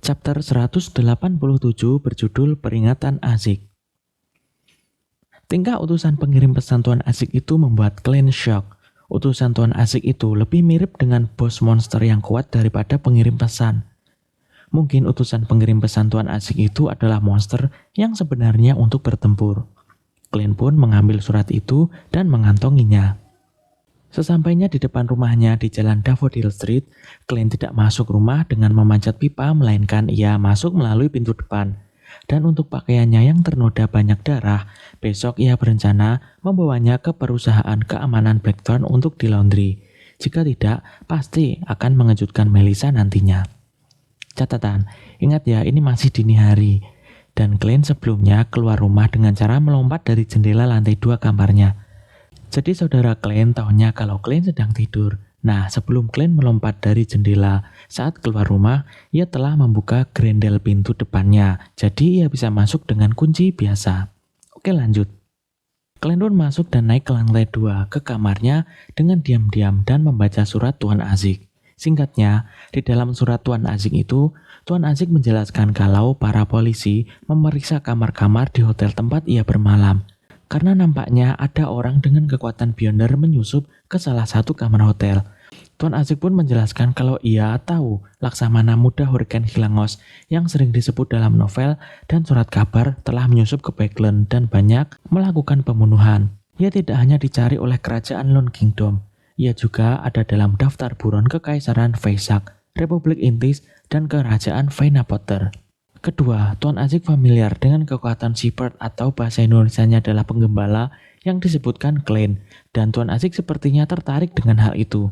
Chapter 187 berjudul Peringatan Azik. Tingkah utusan pengirim pesan Tuan Azik itu membuat Clint shock. Utusan Tuan Azik itu lebih mirip dengan bos monster yang kuat daripada pengirim pesan. Mungkin utusan pengirim pesan Tuan Azik itu adalah monster yang sebenarnya untuk bertempur. Clint pun mengambil surat itu dan mengantonginya. Sesampainya di depan rumahnya di jalan Daffodil Street, Clint tidak masuk rumah dengan memanjat pipa, melainkan ia masuk melalui pintu depan. Dan untuk pakaiannya yang ternoda banyak darah, besok ia berencana membawanya ke perusahaan keamanan Blackthorn untuk dilaundry. Jika tidak, pasti akan mengejutkan Melissa nantinya. Catatan, ingat ya, ini masih dini hari. Dan Clint sebelumnya keluar rumah dengan cara melompat dari jendela lantai 2 kamarnya. Jadi saudara Clint tahunya kalau Clint sedang tidur. Nah, sebelum Clint melompat dari jendela, saat keluar rumah, ia telah membuka grendel pintu depannya. Jadi ia bisa masuk dengan kunci biasa. Oke, lanjut. Clint pun masuk dan naik ke lantai 2 ke kamarnya dengan diam-diam dan membaca surat Tuan Azik. Singkatnya, di dalam surat Tuan Azik itu, Tuan Azik menjelaskan kalau para polisi memeriksa kamar-kamar di hotel tempat ia bermalam. Karena nampaknya ada orang dengan kekuatan Beyonder menyusup ke salah satu kamar hotel. Tuan Azik pun menjelaskan kalau ia tahu Laksamana Muda Hurricane Hilangos yang sering disebut dalam novel dan surat kabar telah menyusup ke Backland dan banyak melakukan pembunuhan. Ia tidak hanya dicari oleh kerajaan Lone Kingdom, ia juga ada dalam daftar buron Kekaisaran Feysak, Republik Intis, dan Kerajaan Venapotter. Kedua, Tuan Azik familiar dengan kekuatan Shepherd atau bahasa Indonesianya adalah penggembala yang disebutkan Clint, dan Tuan Azik sepertinya tertarik dengan hal itu.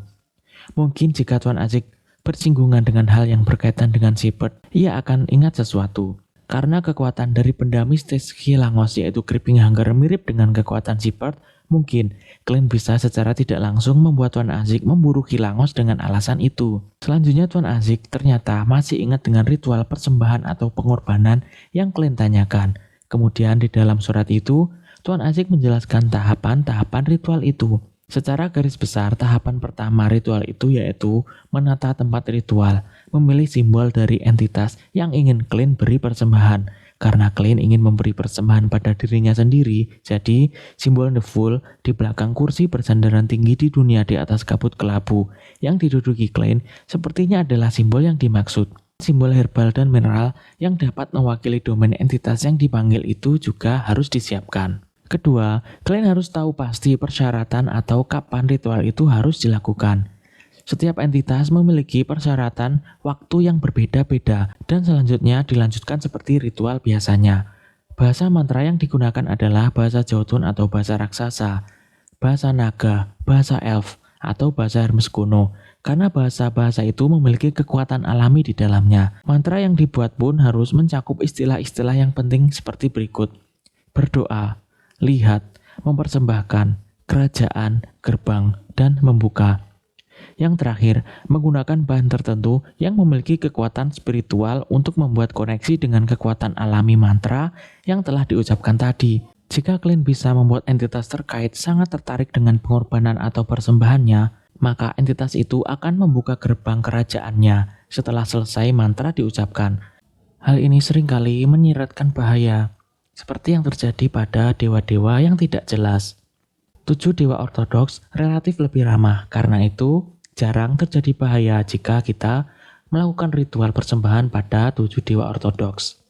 Mungkin jika Tuan Azik bersinggungan dengan hal yang berkaitan dengan Shepherd, ia akan ingat sesuatu. Karena kekuatan dari benda mistis Hilangos yaitu Creeping Hunger mirip dengan kekuatan Shepherd, mungkin Clint bisa secara tidak langsung membuat Tuan Azik memburu Hilangos dengan alasan itu. Selanjutnya Tuan Azik ternyata masih ingat dengan ritual persembahan atau pengorbanan yang Clint tanyakan. Kemudian di dalam surat itu, Tuan Azik menjelaskan tahapan-tahapan ritual itu. Secara garis besar, tahapan pertama ritual itu yaitu menata tempat ritual, memilih simbol dari entitas yang ingin Clint beri persembahan. Karena Clint ingin memberi persembahan pada dirinya sendiri, jadi simbol The Fool di belakang kursi bersandaran tinggi di dunia di atas kabut kelabu yang diduduki Clint sepertinya adalah simbol yang dimaksud. Simbol herbal dan mineral yang dapat mewakili domain entitas yang dipanggil itu juga harus disiapkan. Kedua, Clint harus tahu pasti persyaratan atau kapan ritual itu harus dilakukan. Setiap entitas memiliki persyaratan waktu yang berbeda-beda dan selanjutnya dilanjutkan seperti ritual biasanya. Bahasa mantra yang digunakan adalah bahasa Jotun atau bahasa raksasa, bahasa naga, bahasa elf, atau bahasa Hermes kuno. Karena bahasa-bahasa itu memiliki kekuatan alami di dalamnya. Mantra yang dibuat pun harus mencakup istilah-istilah yang penting seperti berikut. Berdoa, lihat, mempersembahkan, kerajaan, gerbang, dan membuka. Yang terakhir, menggunakan bahan tertentu yang memiliki kekuatan spiritual untuk membuat koneksi dengan kekuatan alami mantra yang telah diucapkan tadi. Jika Clint bisa membuat entitas terkait sangat tertarik dengan pengorbanan atau persembahannya, maka entitas itu akan membuka gerbang kerajaannya setelah selesai mantra diucapkan. Hal ini seringkali menyiratkan bahaya, seperti yang terjadi pada dewa-dewa yang tidak jelas. 7 dewa ortodoks relatif lebih ramah, karena itu jarang terjadi bahaya jika kita melakukan ritual persembahan pada 7 dewa ortodoks.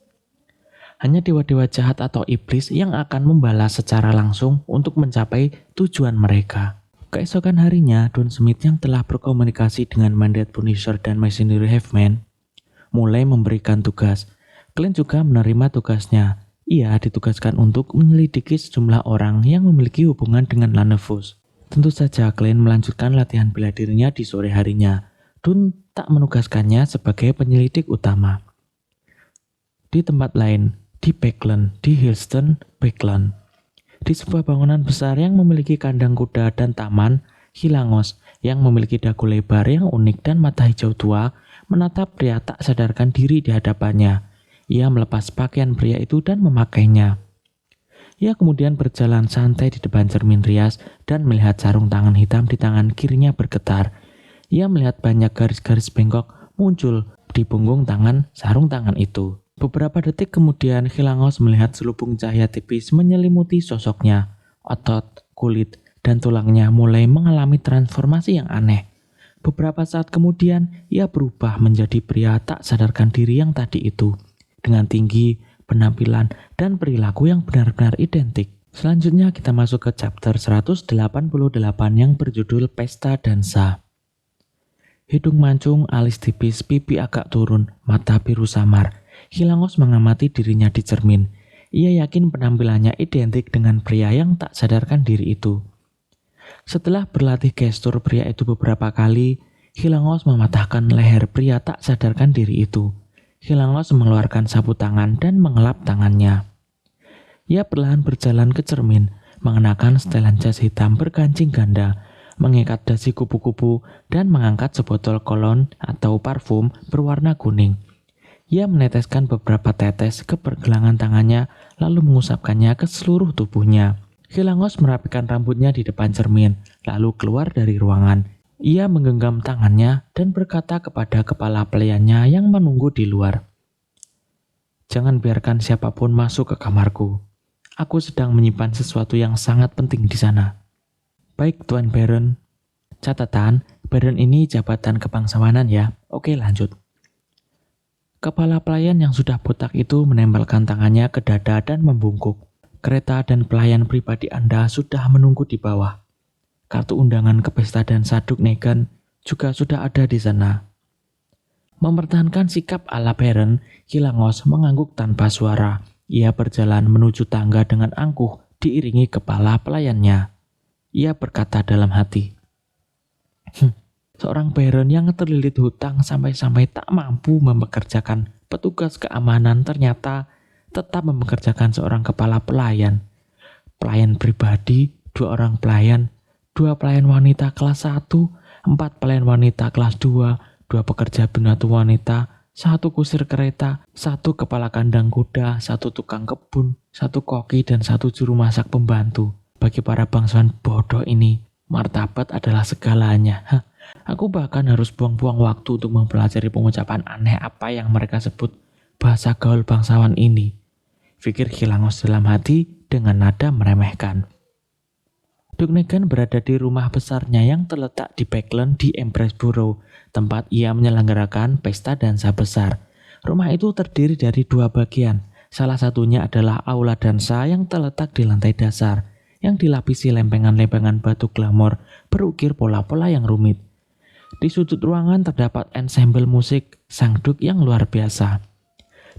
Hanya dewa-dewa jahat atau iblis yang akan membalas secara langsung untuk mencapai tujuan mereka. Keesokan harinya, Don Smith yang telah berkomunikasi dengan Mandate Punisher dan Mercenary Halfman mulai memberikan tugas. Clint juga menerima tugasnya. Ia ditugaskan untuk menyelidiki sejumlah orang yang memiliki hubungan dengan Lanevus. Tentu saja Clint melanjutkan latihan bela dirinya di sore harinya. Don tak menugaskannya sebagai penyelidik utama. Di tempat lain, di Backland, di Hillston, Backland. Di sebuah bangunan besar yang memiliki kandang kuda dan taman, Hilangos yang memiliki dagu lebar yang unik dan mata hijau tua menatap pria tak sadarkan diri di hadapannya. Ia melepas pakaian pria itu dan memakainya. Ia kemudian berjalan santai di depan cermin rias dan melihat sarung tangan hitam di tangan kirinya bergetar. Ia melihat banyak garis-garis bengkok muncul di punggung tangan sarung tangan itu. Beberapa detik kemudian Hilangos melihat selubung cahaya tipis menyelimuti sosoknya. Otot, kulit, dan tulangnya mulai mengalami transformasi yang aneh. Beberapa saat kemudian, ia berubah menjadi pria tak sadarkan diri yang tadi itu. Dengan tinggi, penampilan, dan perilaku yang benar-benar identik. Selanjutnya kita masuk ke chapter 188 yang berjudul Pesta Dansa. Hidung mancung, alis tipis, pipi agak turun, mata biru samar. Hilangos mengamati dirinya di cermin. Ia yakin penampilannya identik dengan pria yang tak sadarkan diri itu. Setelah berlatih gestur pria itu beberapa kali, Hilangos mematahkan leher pria tak sadarkan diri itu. Hilangos mengeluarkan sapu tangan dan mengelap tangannya. Ia perlahan berjalan ke cermin, mengenakan setelan jas hitam berkancing ganda, mengikat dasi kupu-kupu, dan mengangkat sebotol kolon atau parfum berwarna kuning. Ia meneteskan beberapa tetes ke pergelangan tangannya, lalu mengusapkannya ke seluruh tubuhnya. Hilangos merapikan rambutnya di depan cermin, lalu keluar dari ruangan. Ia menggenggam tangannya dan berkata kepada kepala pelayannya yang menunggu di luar, "Jangan biarkan siapapun masuk ke kamarku. Aku sedang menyimpan sesuatu yang sangat penting di sana." "Baik, Tuan Baron." "Catatan, Baron ini jabatan kebangsawanan ya." "Oke, lanjut." Kepala pelayan yang sudah botak itu menempelkan tangannya ke dada dan membungkuk. "Kereta dan pelayan pribadi Anda sudah menunggu di bawah. Kartu undangan ke pesta dansa Duknegan juga sudah ada di sana." Mempertahankan sikap ala Baron, Hilangos mengangguk tanpa suara. Ia berjalan menuju tangga dengan angkuh, diiringi kepala pelayannya. Ia berkata dalam hati, Seorang Baron yang terlilit hutang sampai-sampai tak mampu mempekerjakan petugas keamanan ternyata tetap mempekerjakan seorang kepala pelayan. Pelayan pribadi, 2 orang pelayan, 2 pelayan wanita kelas 1, 4 pelayan wanita kelas 2, 2 pekerja binatu wanita, 1 kusir kereta, 1 kepala kandang kuda, 1 tukang kebun, 1 koki, dan 1 juru masak pembantu. Bagi para bangsawan bodoh ini, martabat adalah segalanya. Aku bahkan harus buang-buang waktu untuk mempelajari pengucapan aneh apa yang mereka sebut bahasa gaul bangsawan ini. Pikir Hilangos dalam hati dengan nada meremehkan. Duknegan berada di rumah besarnya yang terletak di Backland di Empressboro, tempat ia menyelenggarakan pesta dansa besar. Rumah itu terdiri dari 2 bagian. Salah satunya adalah aula dansa yang terletak di lantai dasar, yang dilapisi lempengan-lempengan batu glamor berukir pola-pola yang rumit. Di sudut ruangan terdapat ensemble musik sangduk yang luar biasa.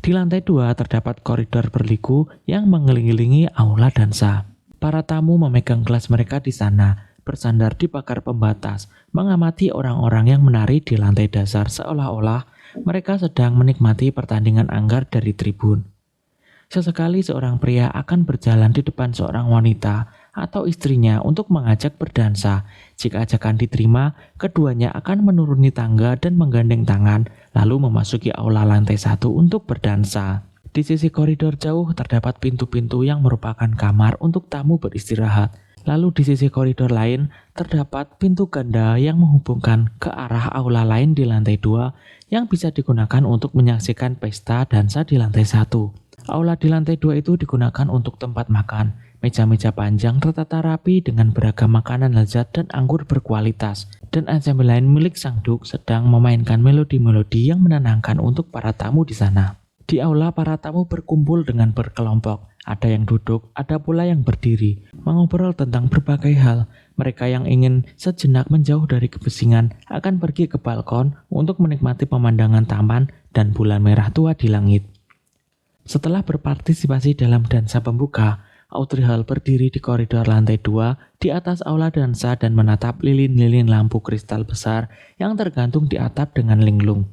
Di lantai 2 terdapat koridor berliku yang mengelilingi aula dansa. Para tamu memegang gelas mereka di sana, bersandar di pagar pembatas, mengamati orang-orang yang menari di lantai dasar seolah-olah mereka sedang menikmati pertandingan anggar dari tribun. Sesekali seorang pria akan berjalan di depan seorang wanita atau istrinya untuk mengajak berdansa. Jika ajakan diterima, keduanya akan menuruni tangga dan menggandeng tangan, lalu memasuki aula lantai 1 untuk berdansa. Di sisi koridor jauh terdapat pintu-pintu yang merupakan kamar untuk tamu beristirahat. Lalu di sisi koridor lain terdapat pintu ganda yang menghubungkan ke arah aula lain di lantai 2 yang bisa digunakan untuk menyaksikan pesta dansa di lantai 1. Aula di lantai 2 itu digunakan untuk tempat makan. Meja-meja panjang tertata rapi dengan beragam makanan lezat dan anggur berkualitas. Dan ensemble lain milik sangduk sedang memainkan melodi-melodi yang menenangkan untuk para tamu di sana. Di aula para tamu berkumpul dengan berkelompok. Ada yang duduk, ada pula yang berdiri, mengobrol tentang berbagai hal. Mereka yang ingin sejenak menjauh dari kebisingan akan pergi ke balkon untuk menikmati pemandangan taman dan bulan merah tua di langit. Setelah berpartisipasi dalam dansa pembuka, Audrey Hall berdiri di koridor lantai 2 di atas aula dansa dan menatap lilin-lilin lampu kristal besar yang tergantung di atap dengan linglung.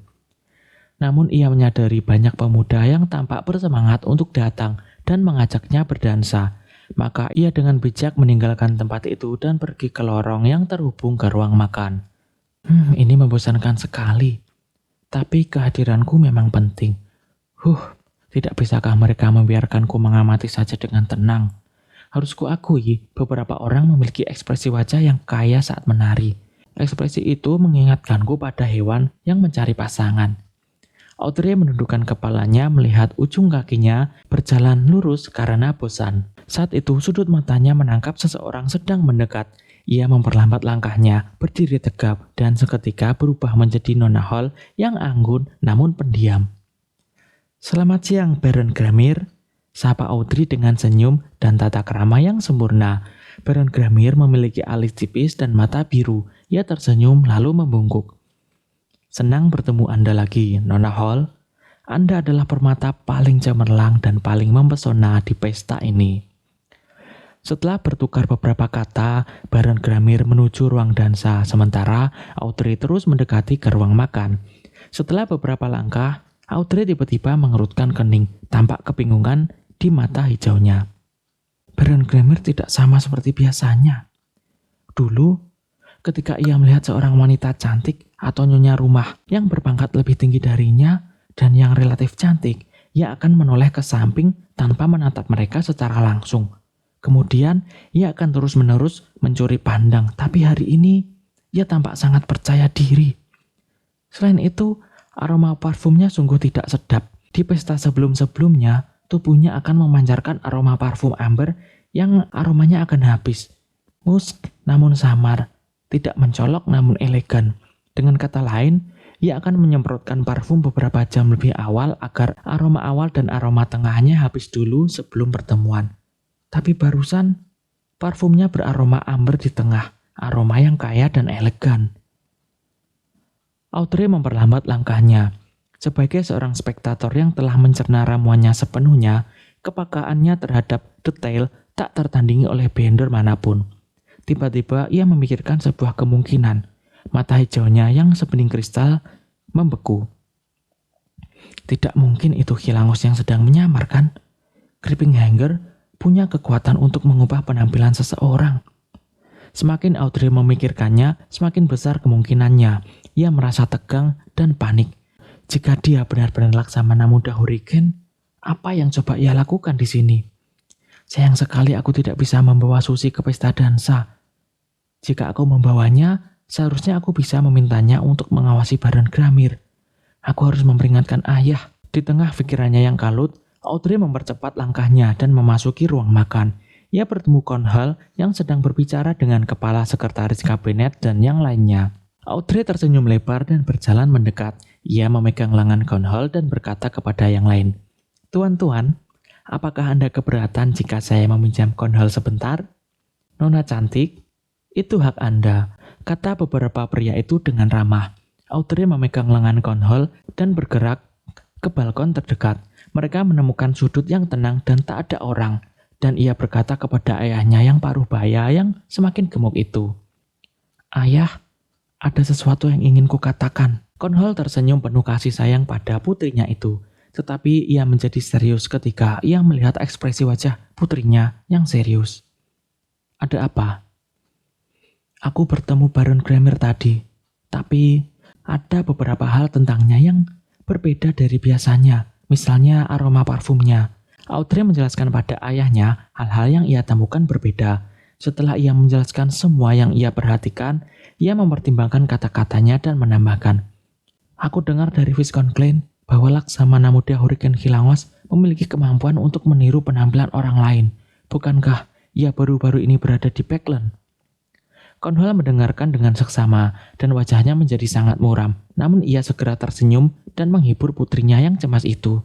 Namun ia menyadari banyak pemuda yang tampak bersemangat untuk datang dan mengajaknya berdansa. Maka ia dengan bijak meninggalkan tempat itu dan pergi ke lorong yang terhubung ke ruang makan. Ini membosankan sekali. Tapi kehadiranku memang penting. Tidak bisakah mereka membiarkanku mengamati saja dengan tenang? Harus kuakui, beberapa orang memiliki ekspresi wajah yang kaya saat menari. Ekspresi itu mengingatkanku pada hewan yang mencari pasangan. Audrey menundukkan kepalanya melihat ujung kakinya berjalan lurus karena bosan. Saat itu sudut matanya menangkap seseorang sedang mendekat. Ia memperlambat langkahnya, berdiri tegap, dan seketika berubah menjadi Nona Hall yang anggun namun pendiam. "Selamat siang, Baron Gramir," sapa Audrey dengan senyum dan tata krama yang sempurna. Baron Gramir memiliki alis tipis dan mata biru. Ia tersenyum lalu membungkuk. "Senang bertemu Anda lagi, Nona Hall. Anda adalah permata paling cemerlang dan paling mempesona di pesta ini." Setelah bertukar beberapa kata, Baron Gramir menuju ruang dansa, sementara Audrey terus mendekati ke ruang makan. Setelah beberapa langkah, Audrey tiba-tiba mengerutkan kening, tampak kebingungan di mata hijaunya. Baron Gramir tidak sama seperti biasanya. Dulu, ketika ia melihat seorang wanita cantik atau nyonya rumah yang berpangkat lebih tinggi darinya dan yang relatif cantik, ia akan menoleh ke samping tanpa menatap mereka secara langsung. Kemudian, ia akan terus-menerus mencuri pandang, tapi hari ini, ia tampak sangat percaya diri. Selain itu, aroma parfumnya sungguh tidak sedap. Di pesta sebelum-sebelumnya, tubuhnya akan memancarkan aroma parfum amber yang aromanya akan habis. Musk namun samar, tidak mencolok namun elegan. Dengan kata lain, ia akan menyemprotkan parfum beberapa jam lebih awal agar aroma awal dan aroma tengahnya habis dulu sebelum pertemuan. Tapi barusan, parfumnya beraroma amber di tengah, aroma yang kaya dan elegan. Audrey memperlambat langkahnya. Sebagai seorang spektator yang telah mencerna ramuannya sepenuhnya, kepekaannya terhadap detail tak tertandingi oleh bender manapun. Tiba-tiba ia memikirkan sebuah kemungkinan. Mata hijaunya yang sebening kristal membeku. Tidak mungkin itu Khilangus yang sedang menyamar, kan? Creeping Hanger punya kekuatan untuk mengubah penampilan seseorang. Semakin Audrey memikirkannya, semakin besar kemungkinannya. Ia merasa tegang dan panik. Jika dia benar-benar Laksamana Muda Hurricane, apa yang coba ia lakukan di sini? Sayang sekali aku tidak bisa membawa Susie ke pesta dansa. Jika aku membawanya, seharusnya aku bisa memintanya untuk mengawasi Baron Gramir. Aku harus memperingatkan ayah. Di tengah pikirannya yang kalut, Audrey mempercepat langkahnya dan memasuki ruang makan. Ia bertemu Conhall yang sedang berbicara dengan kepala sekretaris kabinet dan yang lainnya. Audrey tersenyum lebar dan berjalan mendekat. Ia memegang lengan Conhall dan berkata kepada yang lain, "Tuan-tuan, apakah Anda keberatan jika saya meminjam Conhall sebentar?" "Nona cantik, itu hak Anda," kata beberapa pria itu dengan ramah. Audrey memegang lengan Conhall dan bergerak ke balkon terdekat. Mereka menemukan sudut yang tenang dan tak ada orang. Dan ia berkata kepada ayahnya yang paruh baya yang semakin gemuk itu, "Ayah, ada sesuatu yang ingin kukatakan." Conhall tersenyum penuh kasih sayang pada putrinya itu. Tetapi ia menjadi serius ketika ia melihat ekspresi wajah putrinya yang serius. "Ada apa?" "Aku bertemu Baron Gramir tadi. Tapi ada beberapa hal tentangnya yang berbeda dari biasanya. Misalnya aroma parfumnya." Audrey menjelaskan pada ayahnya hal-hal yang ia temukan berbeda. Setelah ia menjelaskan semua yang ia perhatikan, ia mempertimbangkan kata-katanya dan menambahkan, "Aku dengar dari Viscount Glen bahwa Laksamana Muda Hurricane Khilangus memiliki kemampuan untuk meniru penampilan orang lain. Bukankah ia baru-baru ini berada di Backland?" Conhall mendengarkan dengan seksama dan wajahnya menjadi sangat muram. Namun ia segera tersenyum dan menghibur putrinya yang cemas itu.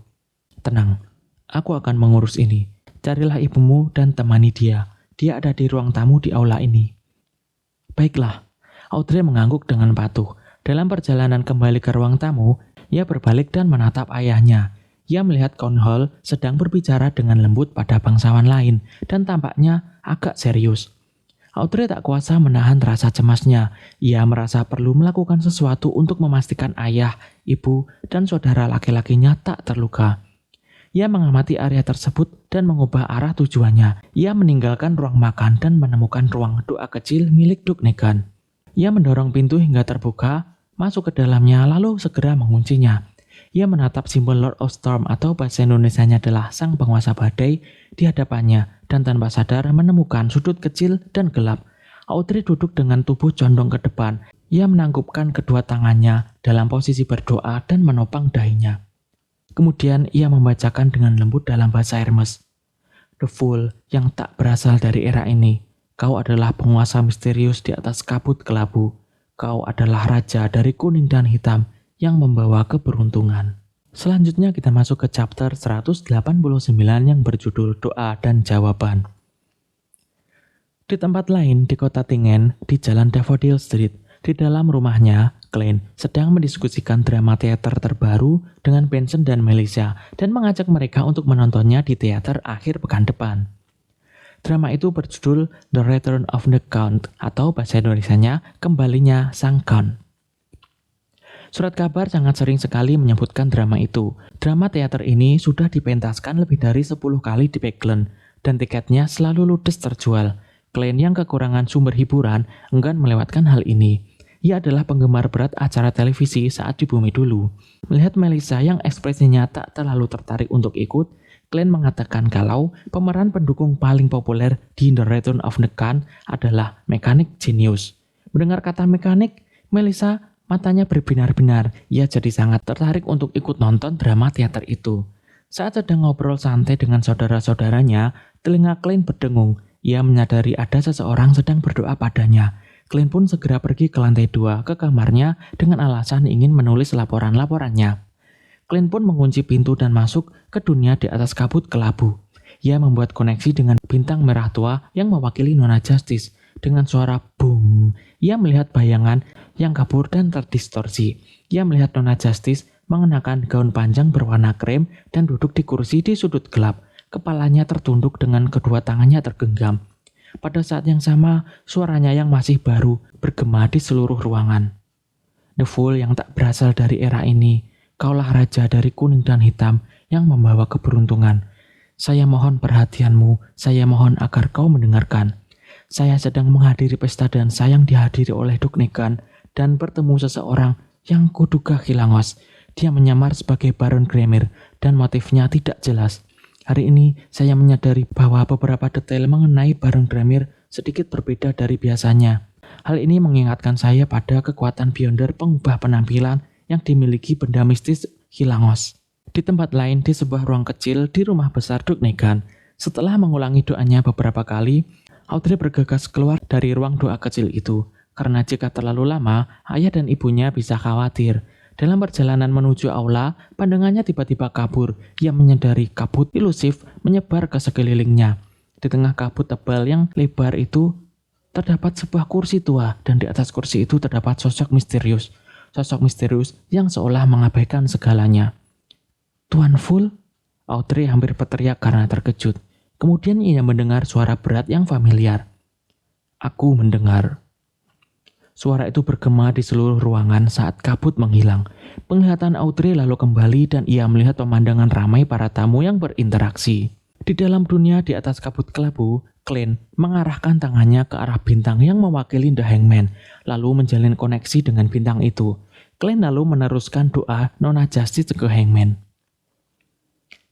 "Tenang. Aku akan mengurus ini. Carilah ibumu dan temani dia. Dia ada di ruang tamu di aula ini." "Baiklah." Audrey mengangguk dengan patuh. Dalam perjalanan kembali ke ruang tamu, ia berbalik dan menatap ayahnya. Ia melihat Conhall sedang berbicara dengan lembut pada bangsawan lain dan tampaknya agak serius. Audrey tak kuasa menahan rasa cemasnya. Ia merasa perlu melakukan sesuatu untuk memastikan ayah, ibu, dan saudara laki-lakinya tak terluka. Ia mengamati area tersebut dan mengubah arah tujuannya. Ia meninggalkan ruang makan dan menemukan ruang doa kecil milik Duknegan. Ia mendorong pintu hingga terbuka, masuk ke dalamnya lalu segera menguncinya. Ia menatap simbol Lord of Storm atau bahasa Indonesianya adalah sang penguasa badai di hadapannya dan tanpa sadar menemukan sudut kecil dan gelap. Audrey duduk dengan tubuh condong ke depan. Ia menangkupkan kedua tangannya dalam posisi berdoa dan menopang dahinya. Kemudian ia membacakan dengan lembut dalam bahasa Hermes. The Fool yang tak berasal dari era ini. Kau adalah penguasa misterius di atas kabut kelabu. Kau adalah raja dari kuning dan hitam yang membawa keberuntungan. Selanjutnya kita masuk ke chapter 189 yang berjudul Doa dan Jawaban. Di tempat lain di kota Tingen, di jalan Daffodil Street, di dalam rumahnya, Glenn sedang mendiskusikan drama teater terbaru dengan Benson dan Melissa dan mengajak mereka untuk menontonnya di teater akhir pekan depan. Drama itu berjudul The Return of the Count atau bahasa Indonesianya Kembalinya Sang Count. Surat kabar sangat sering sekali menyebutkan drama itu. Drama teater ini sudah dipentaskan lebih dari 10 kali di Peklen dan tiketnya selalu ludes terjual. Glenn yang kekurangan sumber hiburan enggan melewatkan hal ini. Ia adalah penggemar berat acara televisi saat di bumi dulu. Melihat Melissa yang ekspresinya tak terlalu tertarik untuk ikut, Glenn mengatakan kalau pemeran pendukung paling populer di The Return of the Count adalah mekanik jenius. Mendengar kata mekanik, Melissa matanya berbinar-binar. Ia jadi sangat tertarik untuk ikut nonton drama teater itu. Saat sedang ngobrol santai dengan saudara-saudaranya, telinga Glenn berdengung. Ia menyadari ada seseorang sedang berdoa padanya. Glenn pun segera pergi ke lantai 2 ke kamarnya dengan alasan ingin menulis laporan-laporannya. Glenn pun mengunci pintu dan masuk ke dunia di atas kabut kelabu. Ia membuat koneksi dengan bintang merah tua yang mewakili Nona Justice. Dengan suara boom, ia melihat bayangan yang kabur dan terdistorsi. Ia melihat Nona Justice mengenakan gaun panjang berwarna krem dan duduk di kursi di sudut gelap. Kepalanya tertunduk dengan kedua tangannya tergenggam. Pada saat yang sama, suaranya yang masih baru bergema di seluruh ruangan. The Fool yang tak berasal dari era ini, kaulah raja dari kuning dan hitam yang membawa keberuntungan. Saya mohon perhatianmu, saya mohon agar kau mendengarkan. Saya sedang menghadiri pesta dan sayang dihadiri oleh Duknegan dan bertemu seseorang yang kuduga Hilangos. Dia menyamar sebagai Baron Gramir dan motifnya tidak jelas. Hari ini saya menyadari bahwa beberapa detail mengenai Baron Gramir sedikit berbeda dari biasanya. Hal ini mengingatkan saya pada kekuatan Beyonder pengubah penampilan yang dimiliki benda mistis Hilangos. Di tempat lain di sebuah ruang kecil di rumah besar Duknegan, setelah mengulangi doanya beberapa kali, Audrey bergegas keluar dari ruang doa kecil itu. Karena jika terlalu lama, ayah dan ibunya bisa khawatir. Dalam perjalanan menuju aula, pandangannya tiba-tiba kabur. Ia menyadari kabut ilusif menyebar ke sekelilingnya. Di tengah kabut tebal yang lebar itu, terdapat sebuah kursi tua, dan di atas kursi itu terdapat sosok misterius. Sosok misterius yang seolah mengabaikan segalanya. Tuan Fool? Audrey hampir berteriak karena terkejut. Kemudian ia mendengar suara berat yang familiar. Aku mendengar. Suara itu bergema di seluruh ruangan saat kabut menghilang. Penglihatan Audrey lalu kembali dan ia melihat pemandangan ramai para tamu yang berinteraksi. Di dalam dunia di atas kabut kelabu, Glenn mengarahkan tangannya ke arah bintang yang mewakili The Hangman, lalu menjalin koneksi dengan bintang itu. Glenn lalu meneruskan doa Nona Justice ke Hangman.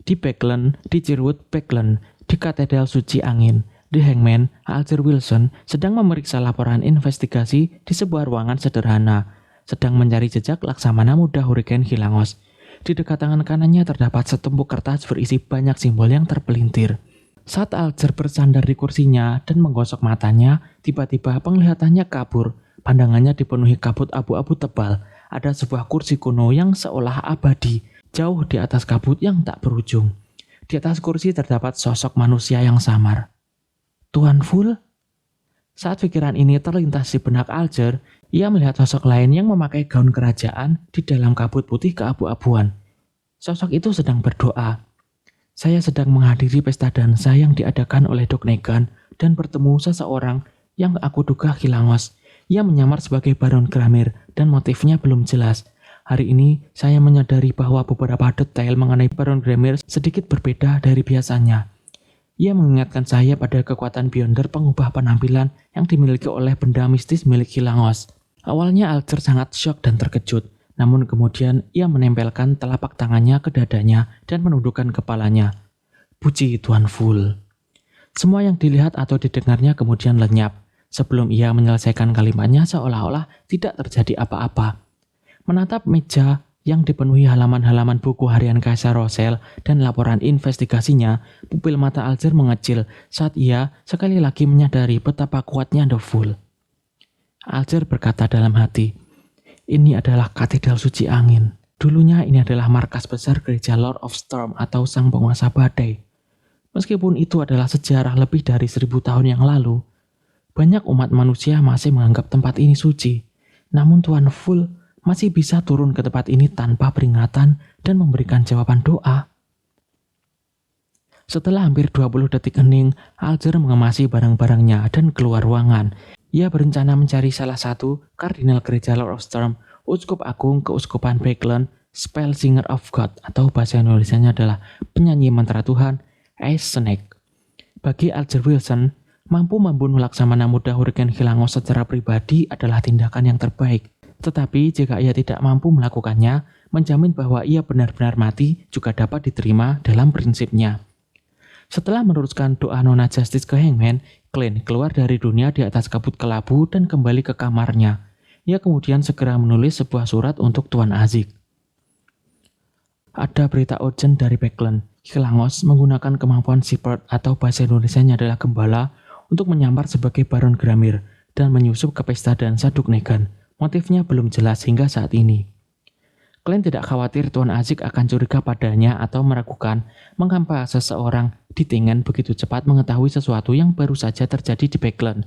Di Peklen, di Cirwood Peklen, di Katedral Suci Angin, The Hangman, Alger Wilson, sedang memeriksa laporan investigasi di sebuah ruangan sederhana, sedang mencari jejak laksamana muda Hurricane Hilangos. Di dekat tangan kanannya terdapat setumpuk kertas berisi banyak simbol yang terpelintir. Saat Alger bersandar di kursinya dan menggosok matanya, tiba-tiba penglihatannya kabur. Pandangannya dipenuhi kabut abu-abu tebal. Ada sebuah kursi kuno yang seolah abadi, jauh di atas kabut yang tak berujung. Di atas kursi terdapat sosok manusia yang samar. Tuan Fool? Saat pikiran ini terlintas di benak Alger, ia melihat sosok lain yang memakai gaun kerajaan di dalam kabut putih keabu-abuan. Sosok itu sedang berdoa. Saya sedang menghadiri pesta dansa yang diadakan oleh Duknegan dan bertemu seseorang yang aku duga Hilangos. Ia menyamar sebagai Baron Gramir dan motifnya belum jelas. Hari ini saya menyadari bahwa beberapa detail mengenai Baron Gramir sedikit berbeda dari biasanya. Ia mengingatkan saya pada kekuatan Beyonder pengubah penampilan yang dimiliki oleh benda mistis milik Hilangos. Awalnya Alger sangat syok dan terkejut, namun kemudian ia menempelkan telapak tangannya ke dadanya dan menundukkan kepalanya. Puji Tuan Fool. Semua yang dilihat atau didengarnya kemudian lenyap. sebelum ia menyelesaikan kalimatnya seolah-olah tidak terjadi apa-apa. Menatap meja yang dipenuhi halaman-halaman buku harian Kaisar Rosell dan laporan investigasinya, pupil mata Alger mengecil saat ia sekali lagi menyadari betapa kuatnya The Fool. Alger berkata dalam hati, "Ini adalah katedral suci angin. Dulunya ini adalah markas besar gereja Lord of Storm atau Sang Penguasa Badai. Meskipun itu adalah sejarah lebih dari 1000 tahun yang lalu, banyak umat manusia masih menganggap tempat ini suci. Namun Tuan Fool masih bisa turun ke tempat ini tanpa peringatan dan memberikan jawaban doa." Setelah hampir 20 detik hening, Alger mengemasi barang-barangnya dan keluar ruangan. Ia berencana mencari salah satu kardinal gereja Lord of Storm, uskup agung keuskupan Beckland, Spell Singer of God, atau bahasa Indonesianya adalah penyanyi mantra Tuhan, Ice Snake. Bagi Alger Wilson, mampu membunuh laksamana muda Hurricane Hilangos secara pribadi adalah tindakan yang terbaik. Tetapi jika ia tidak mampu melakukannya, menjamin bahwa ia benar-benar mati juga dapat diterima dalam prinsipnya. Setelah meneruskan doa Nona Justice ke Hangman, Clint keluar dari dunia di atas kabut kelabu dan kembali ke kamarnya. Ia kemudian segera menulis sebuah surat untuk Tuan Azik. Ada berita urgent dari Beckland. Hilangos menggunakan kemampuan Shepherd atau bahasa Indonesianya adalah gembala untuk menyamar sebagai Baron Gramir dan menyusup ke pesta dansa Duknegan. Motifnya belum jelas hingga saat ini. Clint tidak khawatir Tuan Azik akan curiga padanya atau meragukan mengapa seseorang di Tingen begitu cepat mengetahui sesuatu yang baru saja terjadi di Beckland,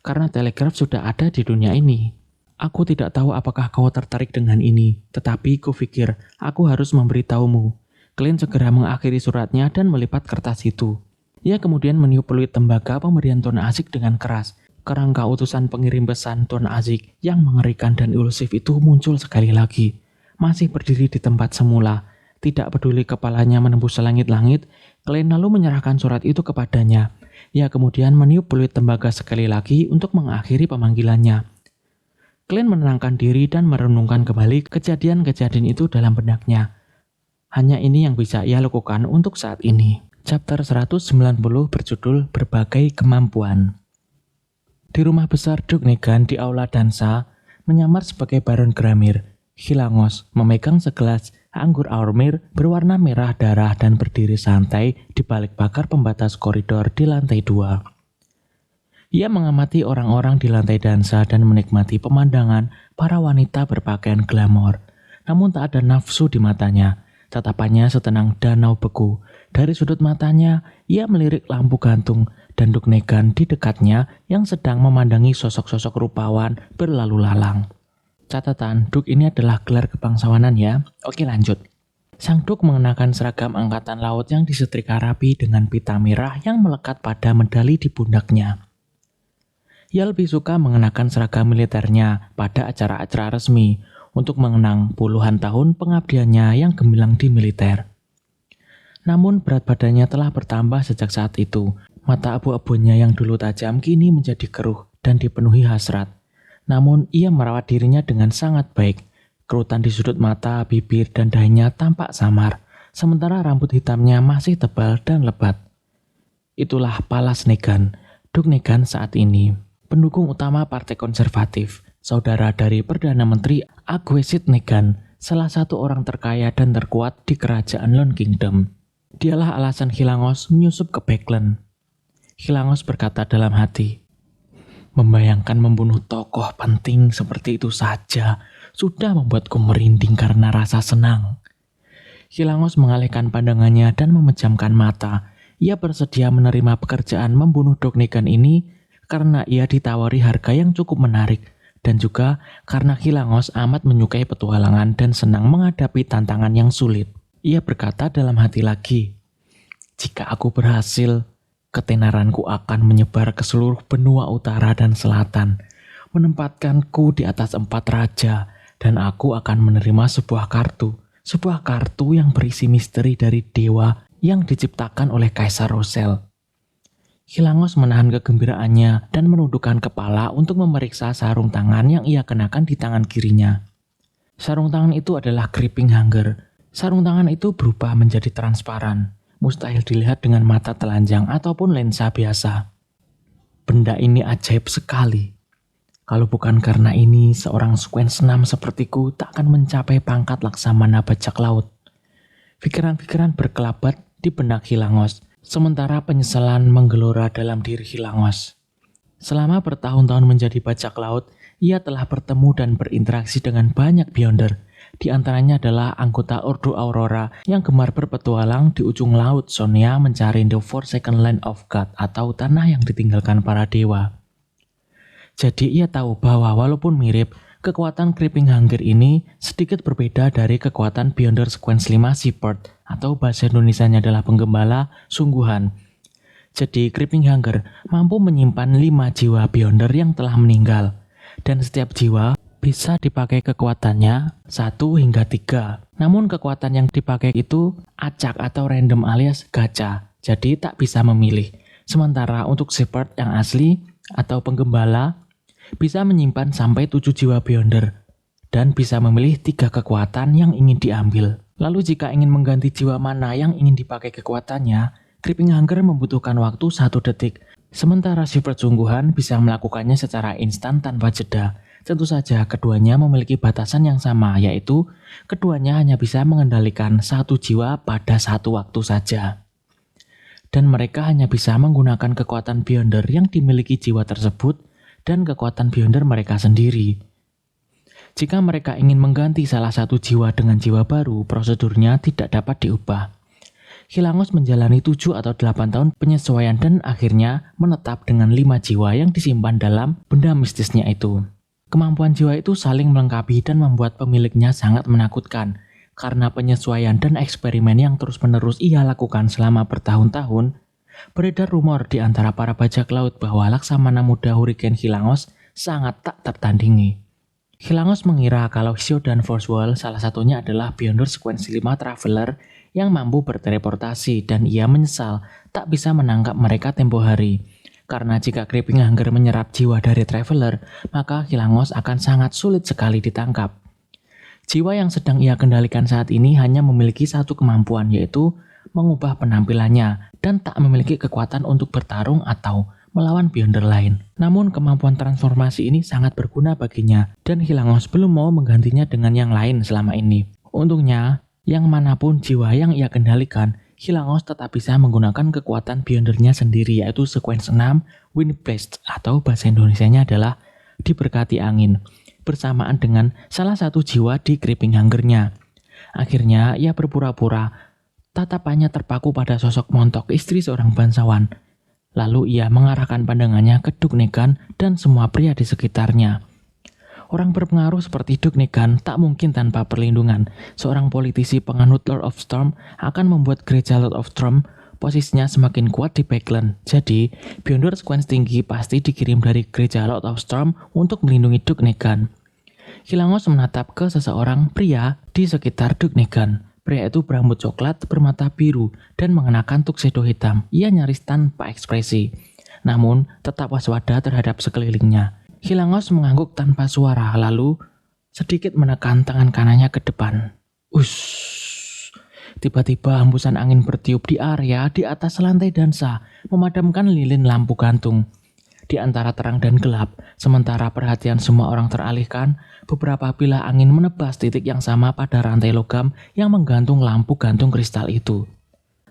karena telegraf sudah ada di dunia ini. Aku tidak tahu apakah kau tertarik dengan ini, tetapi kupikir aku harus memberitahumu. Clint segera mengakhiri suratnya dan melipat kertas itu. Ia kemudian meniup peluit tembaga pemberian Tuan Azik dengan keras. Kerangka utusan pengirim pesan Tuan Azik yang mengerikan dan ilusif itu muncul sekali lagi. Masih berdiri di tempat semula, tidak peduli kepalanya menembus langit-langit, Clint lalu menyerahkan surat itu kepadanya. Ia kemudian meniup peluit tembaga sekali lagi untuk mengakhiri pemanggilannya. Clint menenangkan diri dan merenungkan kembali kejadian-kejadian itu dalam benaknya. Hanya ini yang bisa ia lakukan untuk saat ini. Chapter 190 berjudul Berbagai Kemampuan. Di rumah besar Duknegan di aula dansa, menyamar sebagai Baron Gramir, Hilangos memegang segelas anggur Aurmir berwarna merah darah dan berdiri santai di balik bakar pembatas koridor di lantai 2. Ia mengamati orang-orang di lantai dansa dan menikmati pemandangan para wanita berpakaian glamor. Namun tak ada nafsu di matanya. Tatapannya setenang danau beku. Dari sudut matanya, ia melirik lampu gantung dan Duknegan di dekatnya yang sedang memandangi sosok-sosok rupawan berlalu lalang. Catatan, Duk ini adalah gelar kebangsawanan ya. Oke lanjut. Sang Duk mengenakan seragam angkatan laut yang disetrika rapi dengan pita merah yang melekat pada medali di pundaknya. Ia lebih suka mengenakan seragam militernya pada acara-acara resmi untuk mengenang puluhan tahun pengabdiannya yang gemilang di militer. Namun berat badannya telah bertambah sejak saat itu. Mata abu-abunya yang dulu tajam kini menjadi keruh dan dipenuhi hasrat. Namun ia merawat dirinya dengan sangat baik. Kerutan di sudut mata, bibir, dan dahinya tampak samar, sementara rambut hitamnya masih tebal dan lebat. Itulah Palas Negan, Duknegan saat ini. Pendukung utama Partai Konservatif, saudara dari Perdana Menteri Agwesit Negan, salah satu orang terkaya dan terkuat di kerajaan Lone Kingdom. Dialah alasan Hilangos menyusup ke Beckland. Hilangos berkata dalam hati, "Membayangkan membunuh tokoh penting seperti itu saja sudah membuatku merinding karena rasa senang." Hilangos mengalihkan pandangannya dan memejamkan mata. Ia bersedia menerima pekerjaan membunuh Duknegan ini karena ia ditawari harga yang cukup menarik dan juga karena Hilangos amat menyukai petualangan dan senang menghadapi tantangan yang sulit. Ia berkata dalam hati lagi, "Jika aku berhasil, ketenaranku akan menyebar ke seluruh benua utara dan selatan, menempatkanku di atas 4 raja, dan aku akan menerima sebuah kartu yang berisi misteri dari dewa yang diciptakan oleh Kaisar Rosell." Hilangos menahan kegembiraannya dan menundukkan kepala untuk memeriksa sarung tangan yang ia kenakan di tangan kirinya. Sarung tangan itu adalah Creeping Hanger. Sarung tangan itu berubah menjadi transparan. Mustahil dilihat dengan mata telanjang ataupun lensa biasa. Benda ini ajaib sekali. Kalau bukan karena ini, seorang Squence 6 sepertiku tak akan mencapai pangkat Laksamana Bajak Laut. Pikiran-pikiran berkelabat di benak Hilangos, sementara penyesalan menggelora dalam diri Hilangos. Selama bertahun-tahun menjadi bajak laut, ia telah bertemu dan berinteraksi dengan banyak Beyonder. Di antaranya adalah anggota Ordo Aurora yang gemar berpetualang di ujung laut Sonia mencari The Forsaken Land of God atau tanah yang ditinggalkan para dewa. Jadi ia tahu bahwa walaupun mirip, kekuatan Creeping Hunger ini sedikit berbeda dari kekuatan Beyonder Sequence 5 Shepherd atau bahasa Indonesianya adalah penggembala sungguhan. Jadi Creeping Hunger mampu menyimpan 5 jiwa Beyonder yang telah meninggal, dan setiap jiwa bisa dipakai kekuatannya 1 hingga 3. Namun kekuatan yang dipakai itu acak atau random alias gacha, jadi tak bisa memilih. Sementara untuk Shepherd yang asli atau penggembala bisa menyimpan sampai 7 jiwa Beyonder dan bisa memilih 3 kekuatan yang ingin diambil. Lalu jika ingin mengganti jiwa mana yang ingin dipakai kekuatannya, Creeping Hunger membutuhkan waktu 1 detik. Sementara Shepherd sungguhan bisa melakukannya secara instan tanpa jeda. Tentu saja keduanya memiliki batasan yang sama, yaitu keduanya hanya bisa mengendalikan 1 jiwa pada 1 waktu saja. Dan mereka hanya bisa menggunakan kekuatan Beyonder yang dimiliki jiwa tersebut dan kekuatan Beyonder mereka sendiri. Jika mereka ingin mengganti salah satu jiwa dengan jiwa baru, prosedurnya tidak dapat diubah. Hilangos menjalani 7 atau 8 tahun penyesuaian dan akhirnya menetap dengan 5 jiwa yang disimpan dalam benda mistisnya itu. Kemampuan jiwa itu saling melengkapi dan membuat pemiliknya sangat menakutkan. Karena penyesuaian dan eksperimen yang terus-menerus ia lakukan selama bertahun-tahun, beredar rumor di antara para bajak laut bahwa Laksamana Muda Hurricane Hilangos sangat tak tertandingi. Hilangos mengira kalau Xio dan Forswell salah satunya adalah Beyonder Sequence 5 Traveler yang mampu berteleportasi dan ia menyesal tak bisa menangkap mereka tempo hari. Karena jika Creeping Hunger menyerap jiwa dari Traveler, maka Hilangos akan sangat sulit sekali ditangkap. Jiwa yang sedang ia kendalikan saat ini hanya memiliki satu kemampuan, yaitu mengubah penampilannya dan tak memiliki kekuatan untuk bertarung atau melawan Beyonder lain. Namun kemampuan transformasi ini sangat berguna baginya dan Hilangos belum mau menggantinya dengan yang lain selama ini. Untungnya, yang manapun jiwa yang ia kendalikan, Hilangos tetap bisa menggunakan kekuatan Beyondernya sendiri, yaitu Sequence 6 Windblast atau bahasa Indonesianya adalah diberkati angin, bersamaan dengan salah satu jiwa di Creeping Hunger-nya. Akhirnya ia berpura-pura, tatapannya terpaku pada sosok Montok, istri seorang bangsawan. Lalu ia mengarahkan pandangannya ke Duke Negan dan semua pria di sekitarnya. Orang berpengaruh seperti Duke Negan tak mungkin tanpa perlindungan. Seorang politisi penganut Lord of Storm akan membuat gereja Lord of Storm posisinya semakin kuat di Backland. Jadi, Beyonder Sequence tinggi pasti dikirim dari gereja Lord of Storm untuk melindungi Duke Negan. Hilangos menatap ke seseorang pria di sekitar Duke Negan. Pria itu berambut coklat, bermata biru, dan mengenakan tuxedo hitam. Ia nyaris tanpa ekspresi, namun tetap waspada terhadap sekelilingnya. Hilangos mengangguk tanpa suara, lalu sedikit menekan tangan kanannya ke depan. Ush! Tiba-tiba hembusan angin bertiup di area di atas lantai dansa, memadamkan lilin lampu gantung. Di antara terang dan gelap, sementara perhatian semua orang teralihkan, beberapa bilah angin menebas titik yang sama pada rantai logam yang menggantung lampu gantung kristal itu.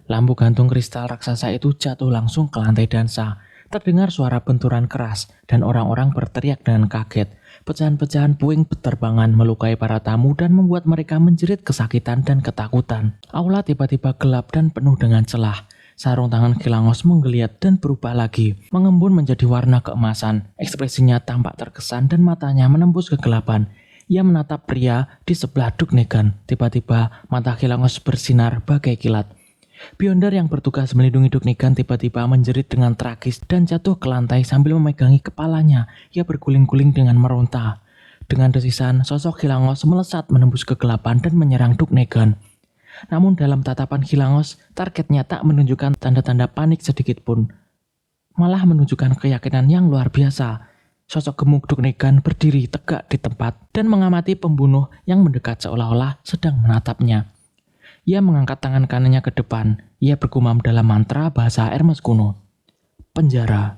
Lampu gantung kristal raksasa itu jatuh langsung ke lantai dansa. Terdengar suara benturan keras dan orang-orang berteriak dengan kaget. Pecahan-pecahan puing berterbangan melukai para tamu dan membuat mereka menjerit kesakitan dan ketakutan. Aula tiba-tiba gelap dan penuh dengan celah. Sarung tangan Hilangos menggeliat dan berubah lagi, mengembun menjadi warna keemasan. Ekspresinya tampak terkesan dan matanya menembus kegelapan. Ia menatap pria di sebelah Duke Negan. Tiba-tiba mata Hilangos bersinar bagai kilat. Beyonder yang bertugas melindungi Duke Negan tiba-tiba menjerit dengan tragis dan jatuh ke lantai sambil memegangi kepalanya. Ia berguling-guling dengan meronta. Dengan desisan, sosok Hilangos melesat menembus kegelapan dan menyerang Duke Negan. Namun dalam tatapan Hilangos, targetnya tak menunjukkan tanda-tanda panik sedikit pun. Malah menunjukkan keyakinan yang luar biasa. Sosok gemuk Duke Negan berdiri tegak di tempat dan mengamati pembunuh yang mendekat seolah-olah sedang menatapnya. Ia mengangkat tangan kanannya ke depan. Ia bergumam dalam mantra bahasa Hermes kuno. Penjara.